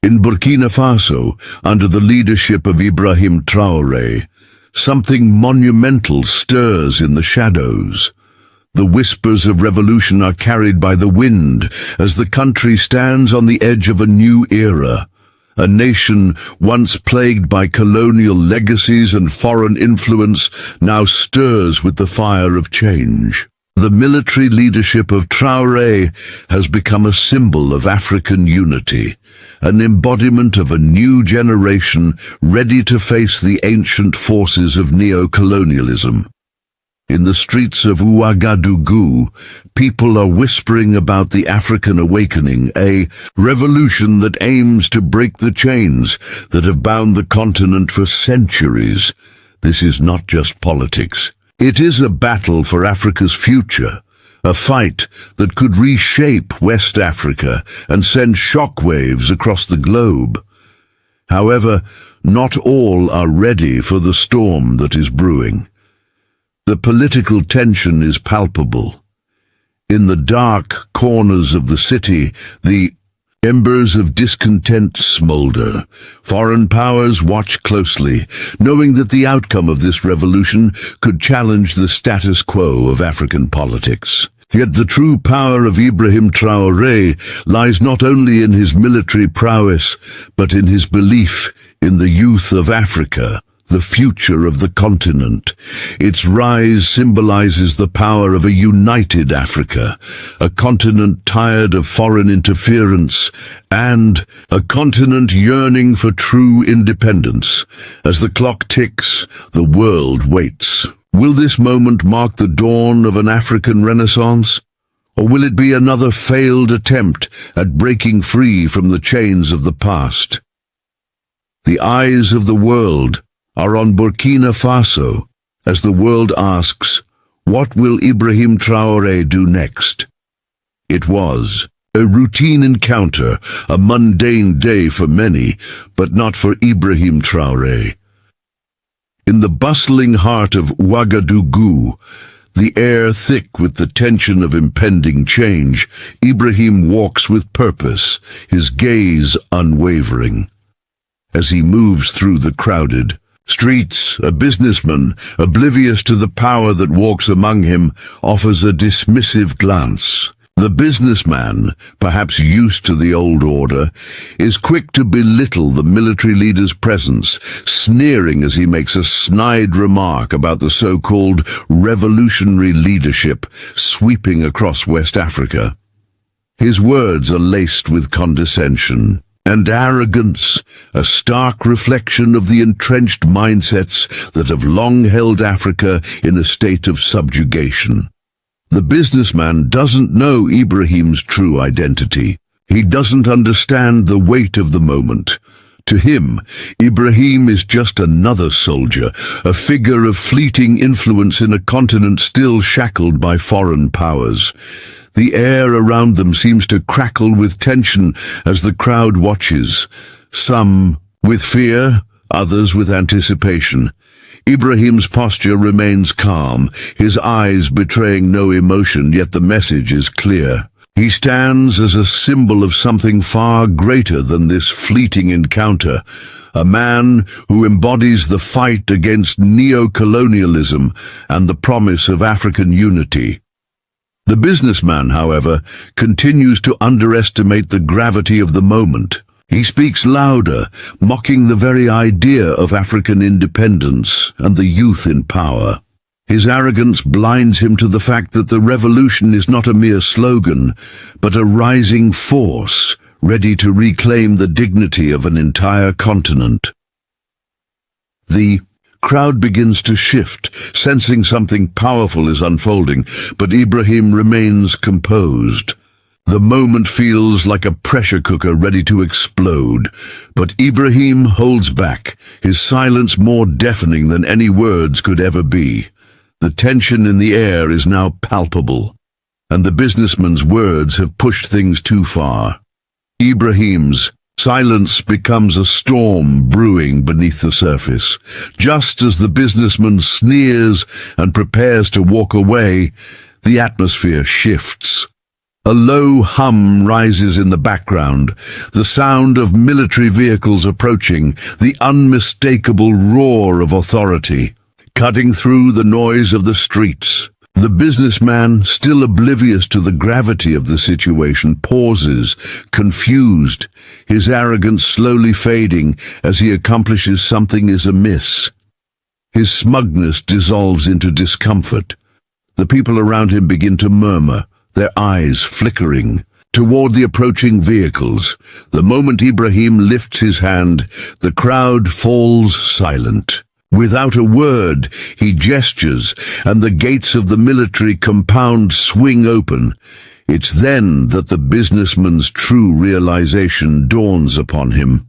In Burkina Faso, under the leadership of Ibrahim Traoré, something monumental stirs in the shadows. The whispers of revolution are carried by the wind as the country stands on the edge of a new era. A nation once plagued by colonial legacies and foreign influence now stirs with the fire of change. The military leadership of Traoré has become a symbol of African unity, an embodiment of a new generation ready to face the ancient forces of neo-colonialism. In the streets of Ouagadougou, people are whispering about the African awakening, a revolution that aims to break the chains that have bound the continent for centuries. This is not just politics. It is a battle for Africa's future, a fight that could reshape West Africa and send shockwaves across the globe. However, not all are ready for the storm that is brewing. The political tension is palpable. In the dark corners of the city, the embers of discontent smolder. Foreign powers watch closely, knowing that the outcome of this revolution could challenge the status quo of African politics. Yet the true power of Ibrahim Traoré lies not only in his military prowess, but in his belief in the youth of Africa, the future of the continent. Its rise symbolizes the power of a united Africa, a continent tired of foreign interference, and a continent yearning for true independence. As the clock ticks, the world waits. Will this moment mark the dawn of an African renaissance? Or will it be another failed attempt at breaking free from the chains of the past? The eyes of the world are on Burkina Faso, as the world asks, what will Ibrahim Traoré do next? It was a routine encounter, a mundane day for many, but not for Ibrahim Traoré. In the bustling heart of Ouagadougou, the air thick with the tension of impending change, Ibrahim walks with purpose, his gaze unwavering. As he moves through the crowded streets, a businessman, oblivious to the power that walks among him, offers a dismissive glance. The businessman, perhaps used to the old order, is quick to belittle the military leader's presence, sneering as he makes a snide remark about the so-called revolutionary leadership sweeping across West Africa. His words are laced with condescension and arrogance, a stark reflection of the entrenched mindsets that have long held Africa in a state of subjugation. The businessman doesn't know Ibrahim's true identity. He doesn't understand the weight of the moment. To him, Ibrahim is just another soldier, a figure of fleeting influence in a continent still shackled by foreign powers. The air around them seems to crackle with tension as the crowd watches, some with fear, others with anticipation. Ibrahim's posture remains calm, his eyes betraying no emotion, yet the message is clear. He stands as a symbol of something far greater than this fleeting encounter, a man who embodies the fight against neo-colonialism and the promise of African unity. The businessman, however, continues to underestimate the gravity of the moment. He speaks louder, mocking the very idea of African independence and the youth in power. His arrogance blinds him to the fact that the revolution is not a mere slogan, but a rising force, ready to reclaim the dignity of an entire continent. The crowd begins to shift, sensing something powerful is unfolding, but Ibrahim remains composed. The moment feels like a pressure cooker ready to explode, but Ibrahim holds back, his silence more deafening than any words could ever be. The tension in the air is now palpable, and the businessman's words have pushed things too far. Ibrahim's silence becomes a storm brewing beneath the surface. Just as the businessman sneers and prepares to walk away, the atmosphere shifts. A low hum rises in the background, the sound of military vehicles approaching, the unmistakable roar of authority, cutting through the noise of the streets. The businessman, still oblivious to the gravity of the situation, pauses, confused, his arrogance slowly fading as he accomplishes something is amiss. His smugness dissolves into discomfort. The people around him begin to murmur, their eyes flickering, toward the approaching vehicles. The moment Ibrahim lifts his hand, the crowd falls silent. Without a word, he gestures, and the gates of the military compound swing open. It's then that the businessman's true realization dawns upon him.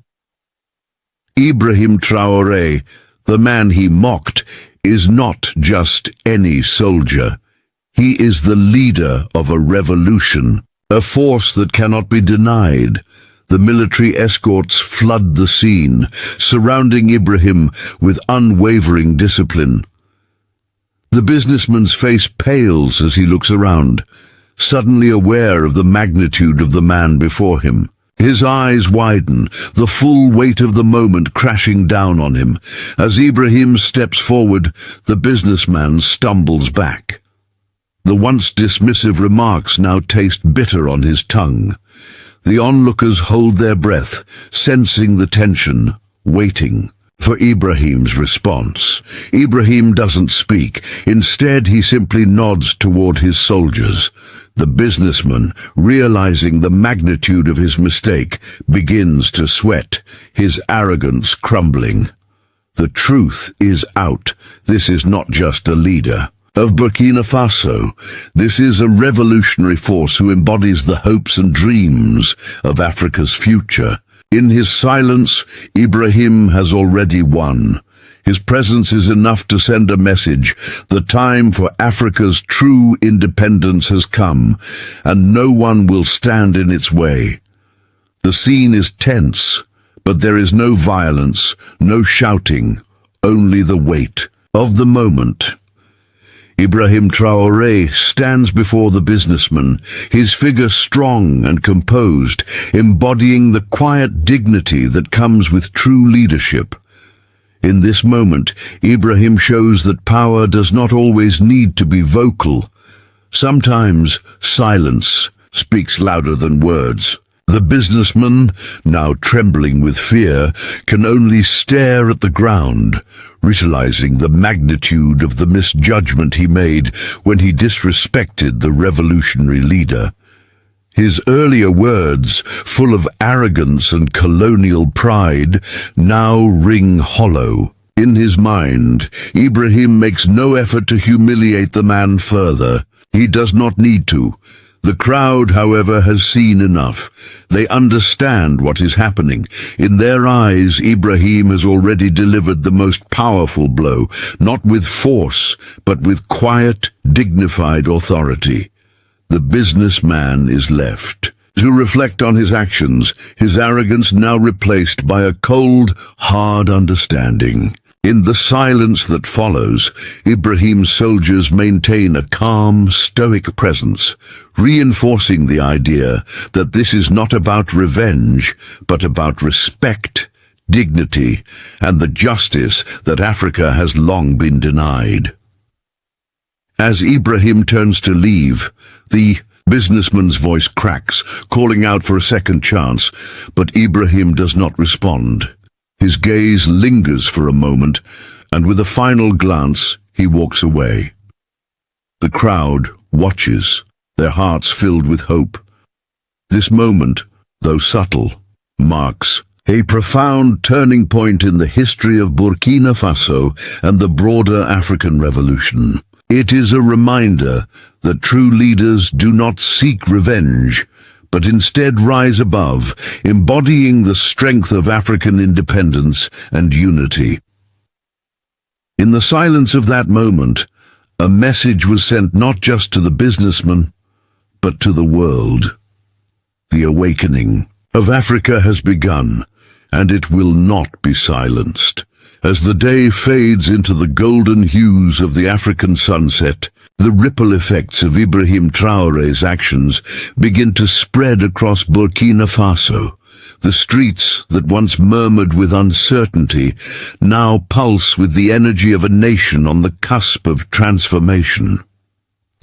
Ibrahim Traoré, the man he mocked, is not just any soldier. He is the leader of a revolution, a force that cannot be denied. The military escorts flood the scene, surrounding Ibrahim with unwavering discipline. The businessman's face pales as he looks around, suddenly aware of the magnitude of the man before him. His eyes widen, the full weight of the moment crashing down on him. As Ibrahim steps forward, the businessman stumbles back. The once dismissive remarks now taste bitter on his tongue. The onlookers hold their breath, sensing the tension, waiting for Ibrahim's response. Ibrahim doesn't speak. Instead, he simply nods toward his soldiers. The businessman, realizing the magnitude of his mistake, begins to sweat, his arrogance crumbling. The truth is out. This is not just a leader of Burkina Faso. This is a revolutionary force who embodies the hopes and dreams of Africa's future. In his silence, Ibrahim has already won. His presence is enough to send a message. The time for Africa's true independence has come, and no one will stand in its way. The scene is tense, but there is no violence, no shouting, only the weight of the moment. Ibrahim Traoré stands before the businessman, his figure strong and composed, embodying the quiet dignity that comes with true leadership. In this moment, Ibrahim shows that power does not always need to be vocal. Sometimes silence speaks louder than words. The businessman, now trembling with fear, can only stare at the ground, realizing the magnitude of the misjudgment he made when he disrespected the revolutionary leader. His earlier words, full of arrogance and colonial pride, now ring hollow. In his mind, Ibrahim makes no effort to humiliate the man further. He does not need to. The crowd, however, has seen enough. They understand what is happening. In their eyes, Ibrahim has already delivered the most powerful blow, not with force, but with quiet, dignified authority. The businessman is left to reflect on his actions, his arrogance now replaced by a cold, hard understanding. In the silence that follows, Ibrahim's soldiers maintain a calm, stoic presence, reinforcing the idea that this is not about revenge, but about respect, dignity, and the justice that Africa has long been denied. As Ibrahim turns to leave, the businessman's voice cracks, calling out for a second chance, but Ibrahim does not respond. His gaze lingers for a moment, and with a final glance, he walks away. The crowd watches, their hearts filled with hope. This moment, though subtle, marks a profound turning point in the history of Burkina Faso and the broader African revolution. It is a reminder that true leaders do not seek revenge, but instead rise above, embodying the strength of African independence and unity. In the silence of that moment, a message was sent not just to the businessman, but to the world. The awakening of Africa has begun, and it will not be silenced. As the day fades into the golden hues of the African sunset, The ripple effects of Ibrahim Traoré's actions begin to spread across Burkina Faso. The streets that once murmured with uncertainty now pulse with the energy of a nation on the cusp of transformation.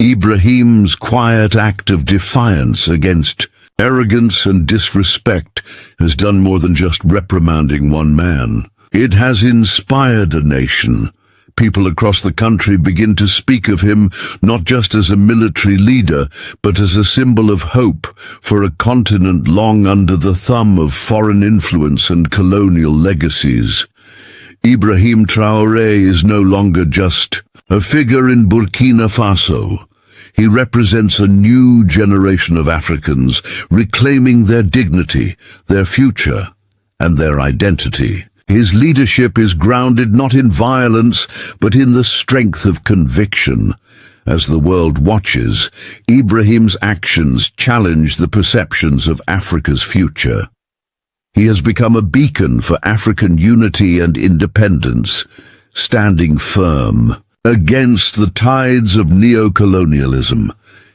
Ibrahim's quiet act of defiance against arrogance and disrespect has done more than just reprimanding one man. It has inspired a nation. People across the country begin to speak of him not just as a military leader, but as a symbol of hope for a continent long under the thumb of foreign influence and colonial legacies. Ibrahim Traoré is no longer just a figure in Burkina Faso. He represents a new generation of Africans reclaiming their dignity, their future, and their identity. His leadership is grounded not in violence, but in the strength of conviction. As the world watches, Ibrahim's actions challenge the perceptions of Africa's future. He has become a beacon for African unity and independence, standing firm against the tides of neo-colonialism.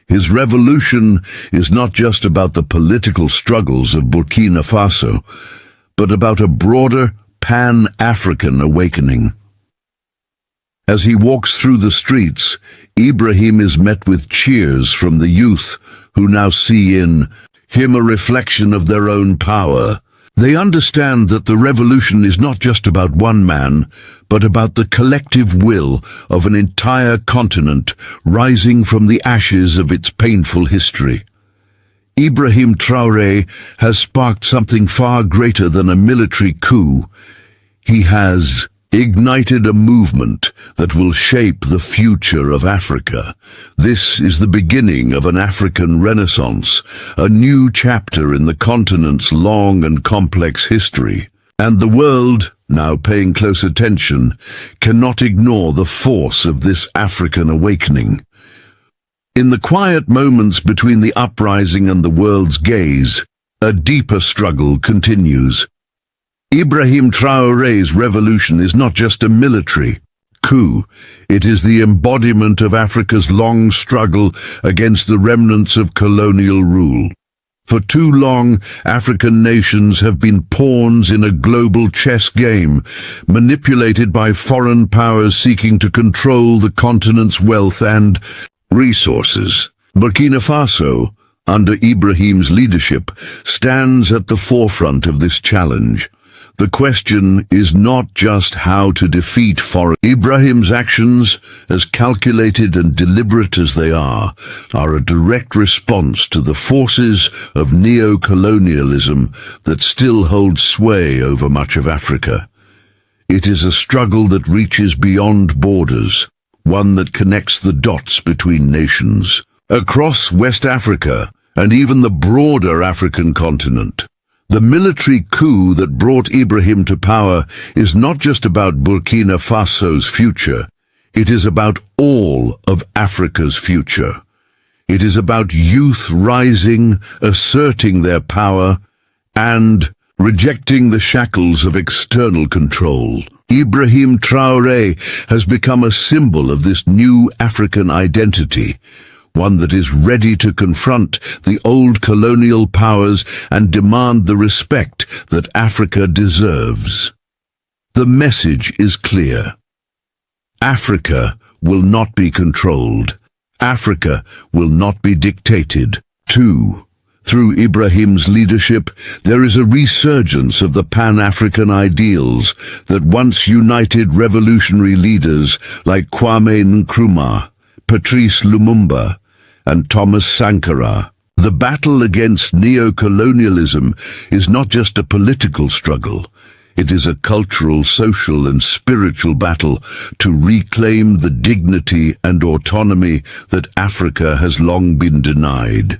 His revolution is not just about the political struggles of Burkina Faso, but about a broader Pan-African awakening. As he walks through the streets, Ibrahim is met with cheers from the youth who now see in him a reflection of their own power. They understand that the revolution is not just about one man, but about the collective will of an entire continent rising from the ashes of its painful history. Ibrahim Traoré has sparked something far greater than a military coup. He has ignited a movement that will shape the future of Africa. This is the beginning of an African renaissance, a new chapter in the continent's long and complex history. And the world, now paying close attention, cannot ignore the force of this African awakening. In the quiet moments between the uprising and the world's gaze, a deeper struggle continues. Ibrahim Traoré's revolution is not just a military coup. It is the embodiment of Africa's long struggle against the remnants of colonial rule. For too long, African nations have been pawns in a global chess game, manipulated by foreign powers seeking to control the continent's wealth and resources. Burkina Faso, under Ibrahim's leadership, stands at the forefront of this challenge. The question is not just how to defeat foreign. Ibrahim's actions, as calculated and deliberate as they are a direct response to the forces of neo-colonialism that still hold sway over much of Africa. It is a struggle that reaches beyond borders, one that connects the dots between nations, across West Africa, and even the broader African continent. The military coup that brought Ibrahim to power is not just about Burkina Faso's future. It is about all of Africa's future. It is about youth rising, asserting their power, and rejecting the shackles of external control. Ibrahim Traoré has become a symbol of this new African identity, one that is ready to confront the old colonial powers and demand the respect that Africa deserves. The message is clear. Africa will not be controlled. Africa will not be dictated to. Through Ibrahim's leadership, there is a resurgence of the Pan-African ideals that once united revolutionary leaders like Kwame Nkrumah, Patrice Lumumba, and Thomas Sankara. The battle against neo-colonialism is not just a political struggle. It is a cultural, social, and spiritual battle to reclaim the dignity and autonomy that Africa has long been denied.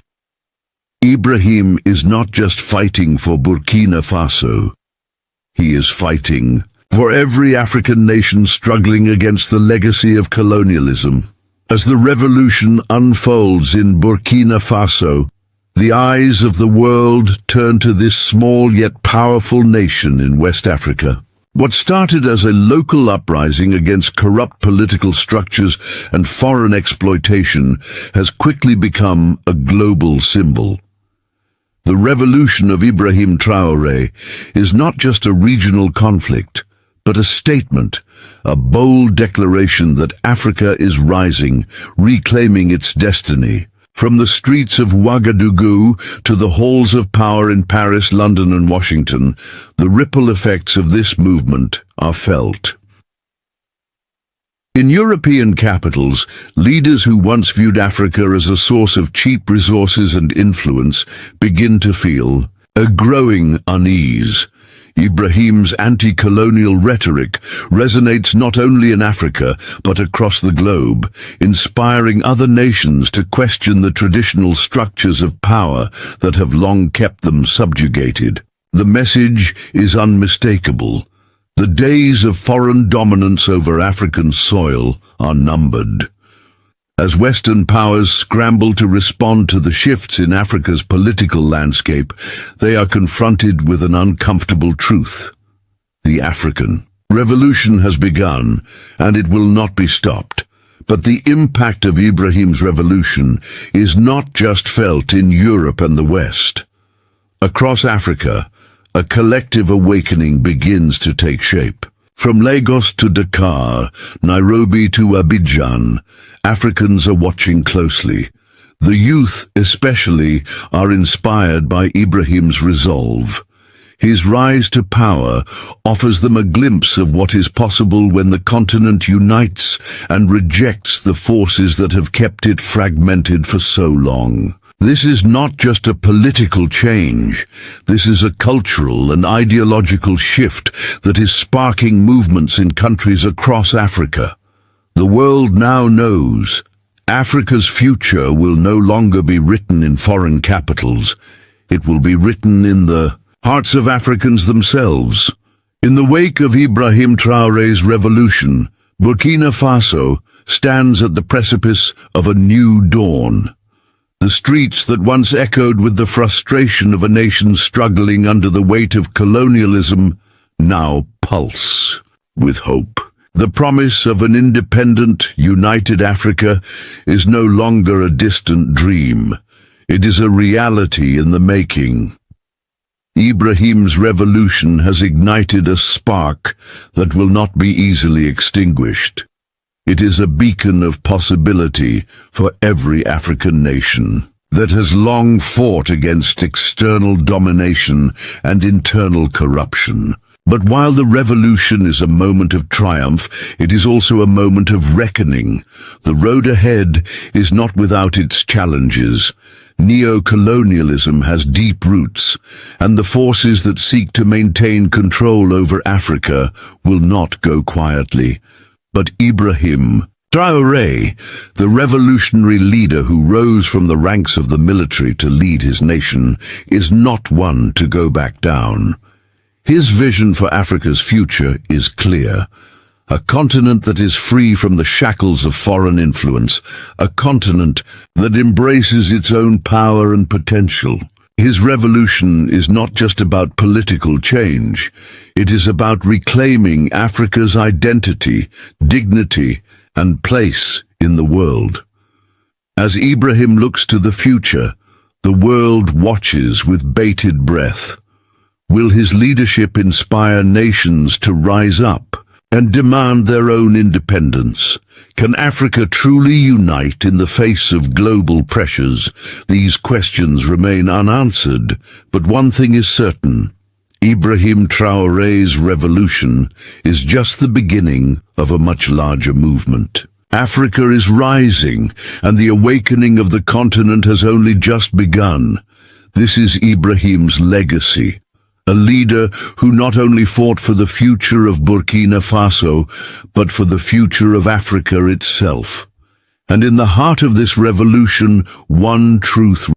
Ibrahim is not just fighting for Burkina Faso. He is fighting for every African nation struggling against the legacy of colonialism. As the revolution unfolds in Burkina Faso, the eyes of the world turn to this small yet powerful nation in West Africa. What started as a local uprising against corrupt political structures and foreign exploitation has quickly become a global symbol. The revolution of Ibrahim Traoré is not just a regional conflict, but a statement, a bold declaration that Africa is rising, reclaiming its destiny. From the streets of Ouagadougou to the halls of power in Paris, London and Washington, the ripple effects of this movement are felt. In European capitals, leaders who once viewed Africa as a source of cheap resources and influence begin to feel a growing unease. Ibrahim's anti-colonial rhetoric resonates not only in Africa but across the globe, inspiring other nations to question the traditional structures of power that have long kept them subjugated. The message is unmistakable. The days of foreign dominance over African soil are numbered. As Western powers scramble to respond to the shifts in Africa's political landscape, they are confronted with an uncomfortable truth. The African revolution has begun, and it will not be stopped. But the impact of Ibrahim's revolution is not just felt in Europe and the West. Across Africa, a collective awakening begins to take shape. From Lagos to Dakar, Nairobi to Abidjan, Africans are watching closely. The youth, especially, are inspired by Ibrahim's resolve. His rise to power offers them a glimpse of what is possible when the continent unites and rejects the forces that have kept it fragmented for so long. This is not just a political change. This is a cultural and ideological shift that is sparking movements in countries across Africa. The world now knows Africa's future will no longer be written in foreign capitals. It will be written in the hearts of Africans themselves. In the wake of Ibrahim Traoré's revolution, Burkina Faso stands at the precipice of a new dawn. The streets that once echoed with the frustration of a nation struggling under the weight of colonialism now pulse with hope. The promise of an independent, united Africa is no longer a distant dream. It is a reality in the making. Ibrahim's revolution has ignited a spark that will not be easily extinguished. It is a beacon of possibility for every African nation that has long fought against external domination and internal corruption. But while the revolution is a moment of triumph, it is also a moment of reckoning. The road ahead is not without its challenges. Neo-colonialism has deep roots, and the forces that seek to maintain control over Africa will not go quietly. But Ibrahim Traoré, the revolutionary leader who rose from the ranks of the military to lead his nation, is not one to go back down. His vision for Africa's future is clear. A continent that is free from the shackles of foreign influence, a continent that embraces its own power and potential. His revolution is not just about political change. It is about reclaiming Africa's identity, dignity, and place in the world. As Ibrahim looks to the future, the world watches with bated breath. Will his leadership inspire nations to rise up and demand their own independence? Can Africa truly unite in the face of global pressures? These questions remain unanswered, but one thing is certain. Ibrahim Traoré's revolution is just the beginning of a much larger movement. Africa is rising, and the awakening of the continent has only just begun. This is Ibrahim's legacy. A leader who not only fought for the future of Burkina Faso, but for the future of Africa itself. And in the heart of this revolution, one truth